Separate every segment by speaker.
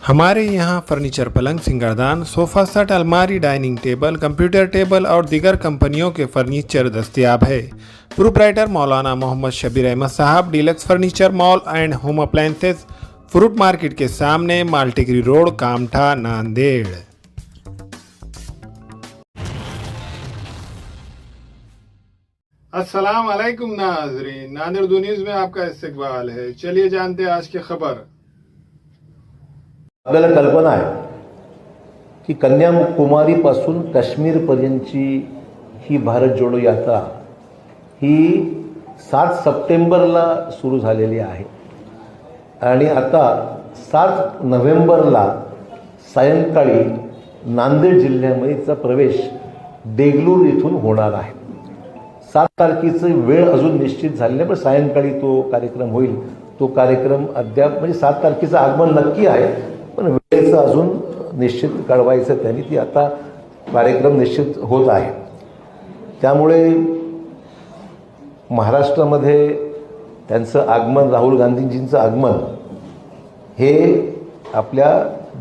Speaker 1: हमारे यहाँ फर्नीचर, पलंग, सिंगारदान, सोफ़ा सेट, अलमारी, डाइनिंग टेबल, कंप्यूटर टेबल और दीगर कंपनियों के फर्नीचर दस्तयाब है। Proprietor Maulana Mohammad Shabbir Ahmed Sahab, deluxe furniture mall and home appliances, fruit market के सामने, माल्टीगिरी रोड, कामठा, नांदेड़। अस्सलाम वालेकुम नाज़रीन, नांदेड़ दो न्यूज़ में आपका इस्तकबाल है। चलिए जानते हैं आज की खबर।
Speaker 2: आपल्याला कल्पना आहे की कन्याकुमारीपासून काश्मीरपर्यंतची ही भारत जोडो यात्रा ही 7 सप्टेंबरला सुरू झालेली आहे आणि आता 7 नोव्हेंबरला सायंकाळी नांदेड जिल्ह्यामध्ये तिचा प्रवेश देगलूर इथून होणार आहे। 7 तारखेची वेळ अजून निश्चित झाली नाही, पण सायंकाळी तो कार्यक्रम होईल। तो कार्यक्रम अद्याप म्हणजे 7 तारखेचं आगमन नक्की आहे, पण वेळेचं अजून निश्चित कळवायचं त्यांनी, ती आता कार्यक्रम निश्चित होत आहे। त्यामुळे महाराष्ट्रामध्ये त्यांचं आगमन, राहुल गांधीजींचं आगमन हे आपल्या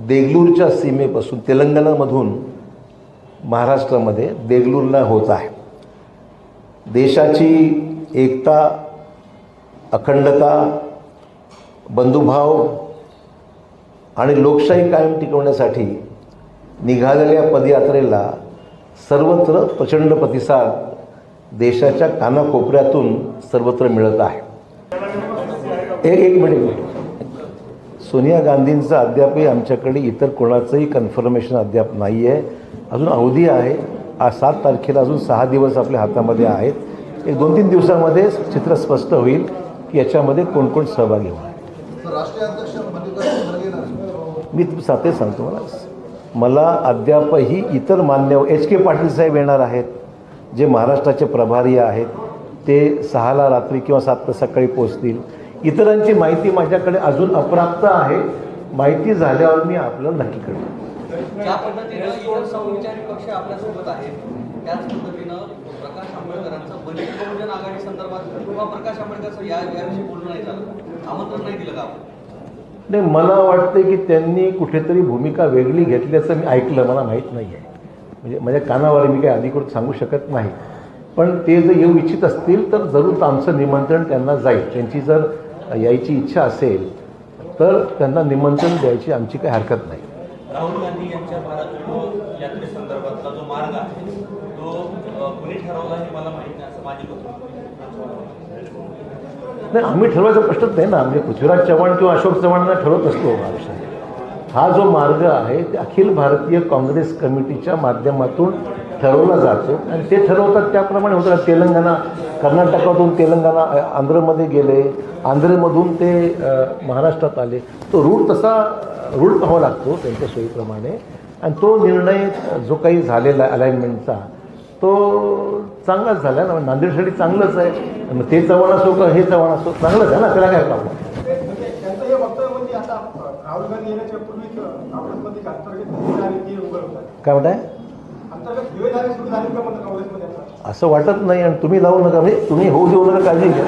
Speaker 2: देगलूरच्या सीमेपासून तेलंगणामधून महाराष्ट्रामध्ये देगलूरला होत आहे। देशाची एकता, अखंडता, बंधुभाव आणि लोकशाही कायम टिकवण्यासाठी निघालेल्या पदयात्रेला सर्वत्र प्रचंड प्रतिसाद देशाच्या कानाकोपऱ्यातून सर्वत्र मिळत आहे। एक मिनिट, सोनिया गांधींचं अद्यापही आमच्याकडे इतर कोणाचंही कन्फर्मेशन अद्याप नाही आहे, अजून अवधी आहे। आज 7 तारखेला अजून 6 दिवस आपल्या हातामध्ये आहेत। 1-2-3 दिवसामध्ये चित्र स्पष्ट होईल की याच्यामध्ये कोण कोण सहभागी होणार। मी साथे सांगतो, मला अद्यापही इतर मान्यवर HK पाटील साहेब येणार आहेत, जे महाराष्ट्राचे प्रभारी आहेत, ते 6ला रात्री किंवा 7ला सकाळी पोहोचतील। इतरांची माहिती माझ्याकडे अजून अप्राप्त आहे, माहिती झाल्यावर मी आपल्याला नक्की कळवेन।
Speaker 3: ज्या पद्धतीनं इतर समविचारी पक्ष आपल्यासोबत आहेत, त्याच पद्धतीनं प्रकाश आंबेडकरांचं वंचित बहुजन आघाडी संदर्भात किंवा प्रकाश आंबेडकर याविषयी बोलणं नाही झालं, आमंत्रण नाही दिलं का?
Speaker 2: नाही, मला वाटतं की त्यांनी कुठेतरी भूमिका वेगळी घेतल्याचं मी ऐकलं, मला माहीत नाही आहे, म्हणजे माझ्या कानावर मी काही अधिकृत सांगू शकत नाही। पण ते जर येऊ इच्छित असतील तर जरूर आमचं निमंत्रण त्यांना जाईल। त्यांची जर यायची इच्छा असेल तर त्यांना निमंत्रण द्यायची आमची काही हरकत नाही।
Speaker 3: राहुल गांधी यांच्या भारत जोडो यात्रेसंदर्भातला जो मार्ग आहे तो कुणी ठरवला हे मला माहीत नाही, असं माझी मत आहे।
Speaker 2: नाही, आम्ही ठरवायचा प्रश्नच नाही ना, म्हणजे पृथ्वीराज चव्हाण किंवा अशोक चव्हाणांना ठरवत असतो हा विषय। हा जो मार्ग आहे ते अखिल भारतीय काँग्रेस कमिटीच्या माध्यमातून ठरवला जातो आणि ते ठरवतात त्याप्रमाणे होतं। तेलंगणा, कर्नाटकातून तेलंगणा, आंध्रमध्ये गेले, आंध्रमधून ते महाराष्ट्रात आले, तो रूट तसा रूट पाहावा लागतो त्यांच्या सोयीप्रमाणे। आणि तो निर्णय जो काही झालेला आहे अलाइनमेंटचा, तो चांगलाच झाला ना, नांदेडसाठी चांगलंच आहे। मग ते चव्हाण असो का हे चव्हाण असो, चांगलंच आहे ना, त्याला काय प्रॉब्लेम। काय म्हणताय? असं वाटत नाही आणि तुम्ही लावू नका, म्हणजे तुम्ही होऊ देऊ नका, काळजी घ्या।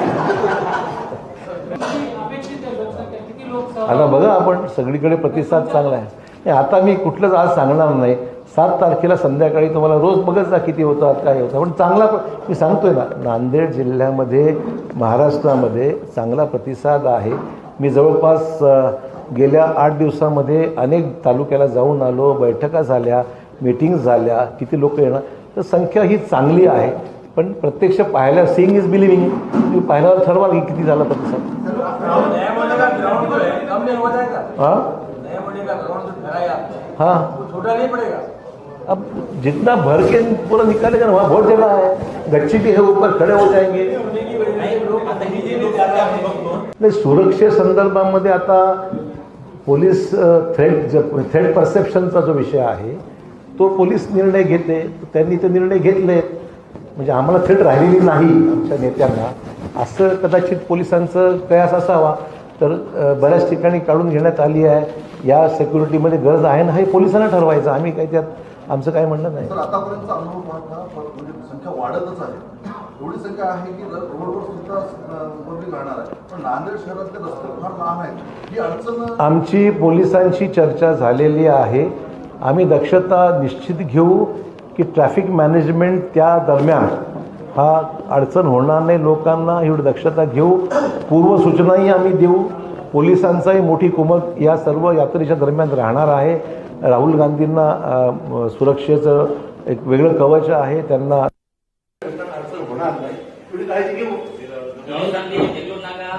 Speaker 2: आता बघा, आपण सगळीकडे प्रतिसाद चांगला आहे। आता मी कुठलंच आज सांगणार नाही। 7 तारखेला संध्याकाळी तुम्हाला रोज बघत जा किती होतात, काय होतं, पण चांगला, मी सांगतोय ना, नांदेड जिल्ह्यामध्ये, महाराष्ट्रामध्ये चांगला प्रतिसाद आहे। मी जवळपास गेल्या 8 दिवसामध्ये अनेक तालुक्याला जाऊन आलो, बैठका झाल्या, मीटिंग्स झाल्या, किती लोक येणार, तर संख्या ही चांगली आहे। पण प्रत्यक्ष पाहायला, सीइंग इज बिलिव्हिंग, तुम्ही पाहिल्यावर ठरवाल की किती झाला प्रतिसाद। हाँ, अब जितना भर के पूरा निकालेगा ना, वहाँ बहुत जगह है, गच्ची भी है, ऊपर खड़े हो जाएंगे। नाही, सुरक्षेसंदर्भामध्ये आता पोलीस थ्रेट परसेप्शनचा जो विषय आहे तो पोलीस निर्णय घेते, त्यांनी ते निर्णय घेतले, म्हणजे आम्हाला थ्रेट राहिलेली नाही आमच्या नेत्यांना, असं कदाचित पोलिसांचं प्रयास असावा। तर बऱ्याच ठिकाणी काढून घेण्यात आली आहे। या सिक्युरिटीमध्ये गरज आहे ना, हे पोलिसांना ठरवायचं, आम्ही काही त्यात आमचं काही म्हणणं नाही.
Speaker 4: तर आतापर्यंतचा अनुभव पाहता म्हणजे संख्या वाढतच आहे. एवढी संख्या आहे की रोडवर सुद्धा गर्दी राहणार आहे. पण नांदेड शहरातले रस्ते फार लहान आहेत. ही अडचण
Speaker 2: आमची पोलिसांशी चर्चा झालेली आहे. आम्ही दक्षता निश्चित घेऊ की ट्रॅफिक मॅनेजमेंट त्या दरम्यान हा अडचण होणार नाही. लोकांना एवढी दक्षता घेऊ. पूर्वसूचनाही आम्ही देऊ. पोलिसांचाही मोठी कुमक या सर्व यात्रेच्या दरम्यान राहणार आहे. राहुल गांधींना सुरक्षेचं एक वेगळं कवच आहे. त्यांना अडचण होणार नाही एवढी काळजी घेऊ.
Speaker 5: राहुल गांधी नेहरू नाका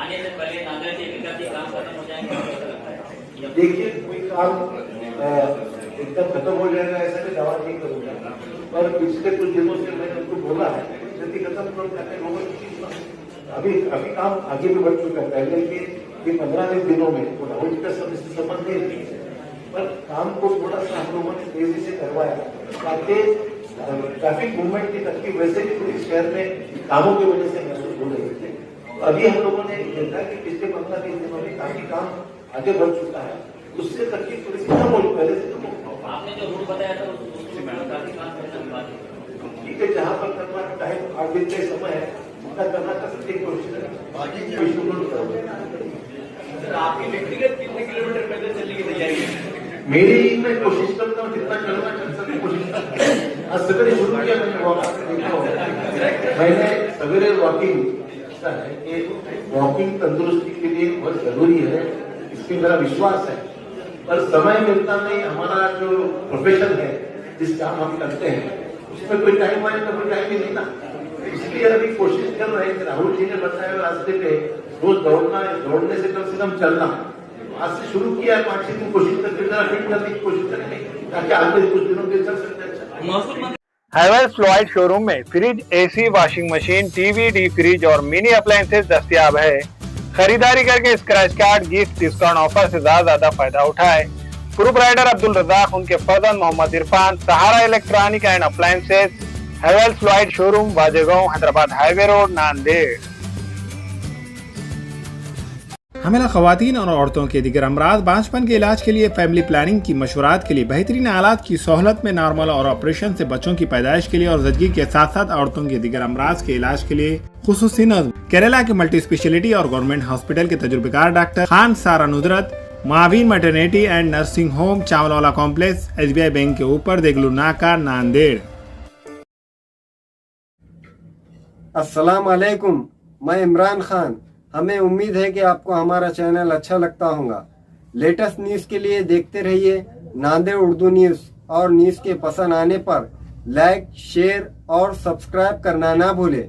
Speaker 5: आने से पहले नांदेड़ के विकास के काम खत्म हो जाएंगे.
Speaker 2: देखिए कोई काम एकदम खत्म हो जाएगा ऐसा मैं दावा नहीं करूँगा, पर पिछले कुछ दिनों से मैंने उनको बोला है जल्दी खत्म करते लोगों की अभी काम आगे भी बढ़ चुका है. पहले के 15 दिनों में तो राहुल जी का संबंध नहीं थी, पर काम को थोड़ा सा हम लोगों ने तेजी से करवाया ताकि ट्रैफिक मूवमेंट की तकलीफ वैसे भी पूरे शहर में कामों की वजह से महसूस हो रही थी. अभी हम लोगों ने देखा कि पिछले 15 दिनों में काफी काम आगे बढ़ चुका है. उससे तकलीफ थोड़ी सी कम हो पहले से कम हो.
Speaker 5: आपने जो रूट बताया था उसमें काफी काम करने की बात है.
Speaker 2: ठीक है, जहाँ पर करना टाइम 8 दिन का समय है उनका करना का सकते कोशिश करें.
Speaker 3: आपकी व्यक्तिगत कितने किलोमीटर पैदल चलने की तैयारी है?
Speaker 2: मेरी मैं कोशिश करता हूँ जितना चलना चल सके कोशिश करता हूँ. आज सवेरे शुरू किया मैंने सवेरे वॉकिंग. ऐसा है कि वॉकिंग तंदुरुस्ती के लिए बहुत जरूरी है, इसमें मेरा विश्वास है. पर समय मिलता नहीं. हमारा जो प्रोफेशन है जिस काम हम करते हैं उसमें कोई टाइम आए तो कोई टाइम ही नहीं ना. इसलिए अभी कोशिश कर रहे हैं कि राहुल जी ने बताया रास्ते पे रोज दौड़ना है, दौड़ने से कम चलना. आज से शुरू किया है. 5-6 दिन कोशिश करके जरा फिट करने की कोशिश करेंगे ताकि आगे कुछ दिनों के चल सकते हैं.
Speaker 3: महसूल मंत्री
Speaker 1: हैवेल्स फ्लोराइड शोरूम में fridge, AC, washing machine, TV, D fridge और मिनी अप्लायंसेज दस्तयाब है. खरीदारी करके scratch card, gift, discount offer से ज्यादा फायदा उठाए. प्रोप्राइटर अब्दुल रजाक, उनके फर्जंद Mohammed Irfan, Sahara electronic and appliances, Havells fluoride showroom, Wajegaon, Hyderabad highway road, Nanded. हमेला खवातीन और औरतों के दिगर अमराज बांझपन के इलाज के लिए फैमिली प्लानिंग की मशवरात के लिए बेहतरीन आलात की सहूलत में नॉर्मल और ऑपरेशन से बच्चों की पैदाइश के लिए और जदगी के साथ साथ औरतों के दिगर अमराज के इलाज के लिए खुसूसी नज़्म केरला के मल्टी स्पेशलिटी और गवर्नमेंट हॉस्पिटल के तजुर्बेकार doctor Khan Sara Nudrat, Mavin maternity and nursing home, Chawalwala complex, SBI bank के ऊपर, देगलू नाका, नांदेड़.
Speaker 6: अस्सलाम वालेकुम, मैं इमरान खान. हमें उम्मीद है कि आपको हमारा चैनल अच्छा लगता होगा. लेटेस्ट न्यूज़ के लिए देखते रहिए नांदेड़ उर्दू न्यूज़, और न्यूज़ के पसंद आने पर लाइक, शेयर और सब्सक्राइब करना ना भूलें.